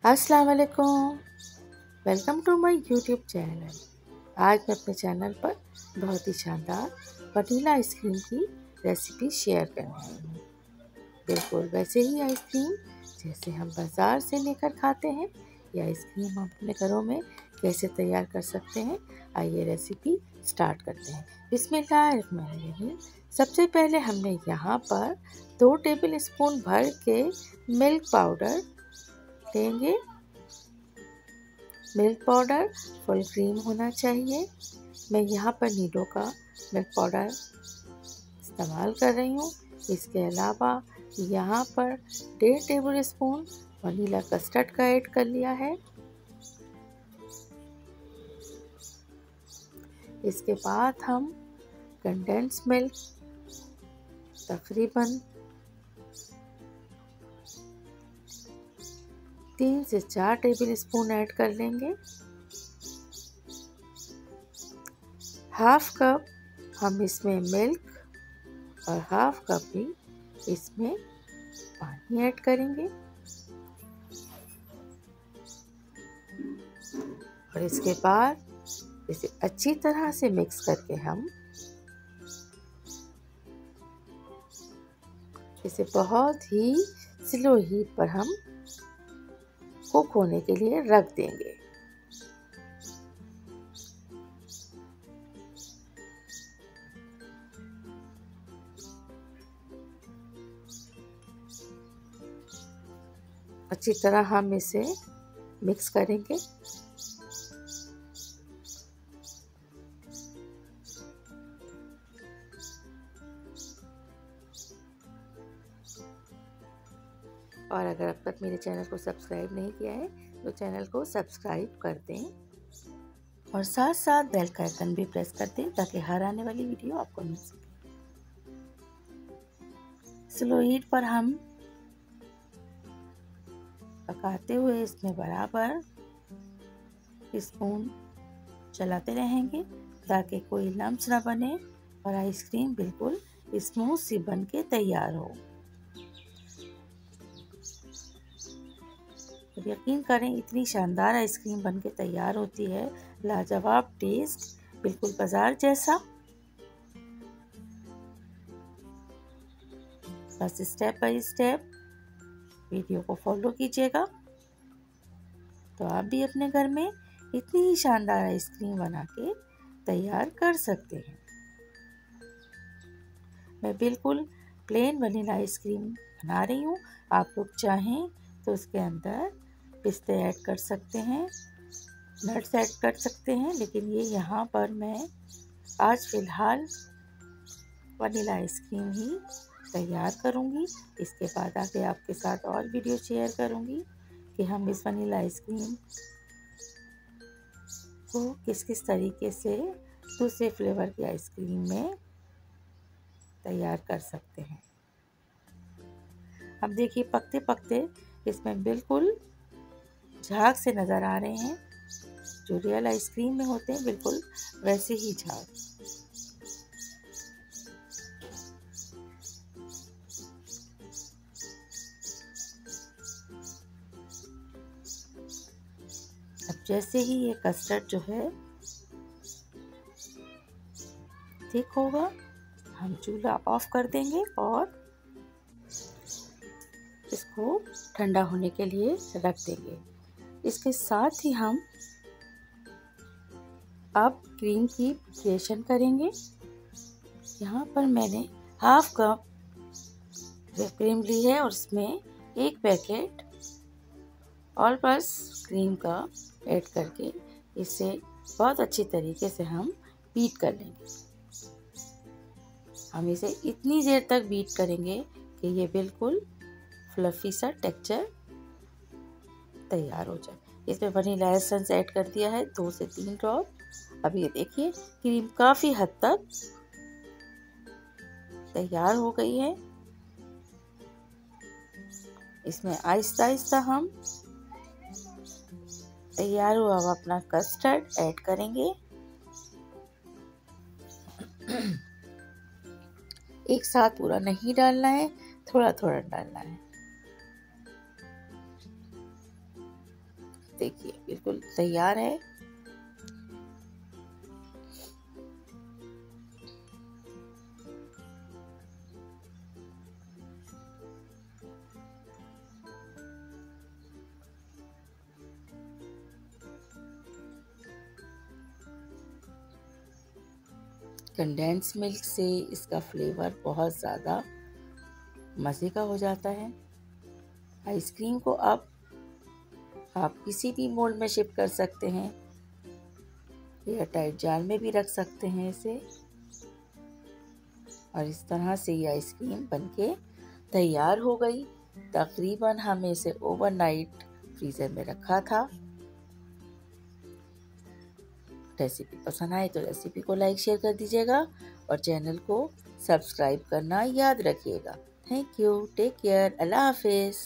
अस्सलाम वालेकुम। Welcome to my YouTube channel. आज मैं अपने चैनल पर बहुत ही शानदार वनीला आइसक्रीम की रेसिपी शेयर करने आई हूँ। बिल्कुल वैसे ही आइसक्रीम जैसे हम बाज़ार से लेकर खाते हैं, ये आइसक्रीम हम अपने घरों में कैसे तैयार कर सकते हैं। आइए रेसिपी स्टार्ट करते हैं। बिस्मिल्लाहिर्रहमानिर्रहीम। सबसे पहले हमने यहाँ पर 2 टेबल स्पून भर के मिल्क पाउडर लेंगे। मिल्क पाउडर फुल क्रीम होना चाहिए। मैं यहाँ पर नीडो का मिल्क पाउडर इस्तेमाल कर रही हूँ। इसके अलावा यहाँ पर 1.5 टेबल स्पून वनीला कस्टर्ड का ऐड कर लिया है। इसके बाद हम कंडेंस मिल्क तकरीबन 3 से 4 टेबल स्पून ऐड कर लेंगे। हाफ कप हम इसमें मिल्क और हाफ कप ही इसमें पानी ऐड करेंगे और इसके बाद इसे अच्छी तरह से मिक्स करके हम इसे बहुत ही स्लो हीट पर हम कुक होने के लिए रख देंगे। अच्छी तरह हम इसे मिक्स करेंगे। और अगर अब तक मेरे चैनल को सब्सक्राइब नहीं किया है तो चैनल को सब्सक्राइब कर दें और साथ साथ बेल का आइकन भी प्रेस कर दें ताकि हर आने वाली वीडियो आपको मिल सके। स्लो हीट पर हम पकाते हुए इसमें बराबर स्पून चलाते रहेंगे ताकि कोई लम्स ना बने और आइसक्रीम बिल्कुल स्मूथ सी बन के तैयार हो। यकीन करें इतनी शानदार आइसक्रीम बनके तैयार होती है, लाजवाब टेस्ट, बिल्कुल बाजार जैसा। बस स्टेप बाय स्टेप वीडियो को फॉलो कीजिएगा तो आप भी अपने घर में इतनी ही शानदार आइसक्रीम बना के तैयार कर सकते हैं। मैं बिल्कुल प्लेन वनीला आइसक्रीम बना रही हूँ। आप लोग चाहें तो उसके अंदर पिस्ते ऐड कर सकते हैं, नट्स ऐड कर सकते हैं, लेकिन ये यहाँ पर मैं आज फ़िलहाल वनीला आइसक्रीम ही तैयार करूँगी। इसके बाद आगे आपके साथ और वीडियो शेयर करूँगी कि हम इस वनीला आइसक्रीम को किस किस तरीके से दूसरे फ्लेवर की आइसक्रीम में तैयार कर सकते हैं। अब देखिए पकते पकते इसमें बिल्कुल झाग से नज़र आ रहे हैं, जो रियल आइसक्रीम में होते हैं बिल्कुल वैसे ही झाग। अब जैसे ही ये कस्टर्ड जो है थिक होगा, हम चूल्हा ऑफ कर देंगे और इसको ठंडा होने के लिए रख देंगे। इसके साथ ही हम अब क्रीम की प्रिपरेशन करेंगे। यहाँ पर मैंने हाफ कप व्हिप क्रीम ली है और इसमें एक पैकेट ऑल पर्पस क्रीम का ऐड करके इसे बहुत अच्छी तरीके से हम बीट कर लेंगे। हम इसे इतनी देर तक बीट करेंगे कि ये बिल्कुल फ्लफी सा टेक्सचर तैयार हो जाए। इसमें वनीला एसेंस ऐड कर दिया है 2 से 3 ड्रॉप। अब ये देखिए क्रीम काफ़ी हद तक तैयार हो गई है। इसमें आहिस्ता आहिस्ता हम तैयार हुआ हुआ अपना कस्टर्ड ऐड करेंगे। एक साथ पूरा नहीं डालना है, थोड़ा थोड़ा डालना है। देखिए बिल्कुल तैयार है। कंडेंस मिल्क से इसका फ्लेवर बहुत ज़्यादा मज़े का हो जाता है। आइसक्रीम को अब आप किसी भी मोल्ड में शिप कर सकते हैं, एयर टाइट जार में भी रख सकते हैं इसे। और इस तरह से ये आइसक्रीम बनके तैयार हो गई। तकरीबन हमने इसे ओवरनाइट फ्रीज़र में रखा था। रेसिपी पसंद आए तो रेसिपी को लाइक शेयर कर दीजिएगा और चैनल को सब्सक्राइब करना याद रखिएगा। थैंक यू, टेक केयर, अल्लाह हाफिज़।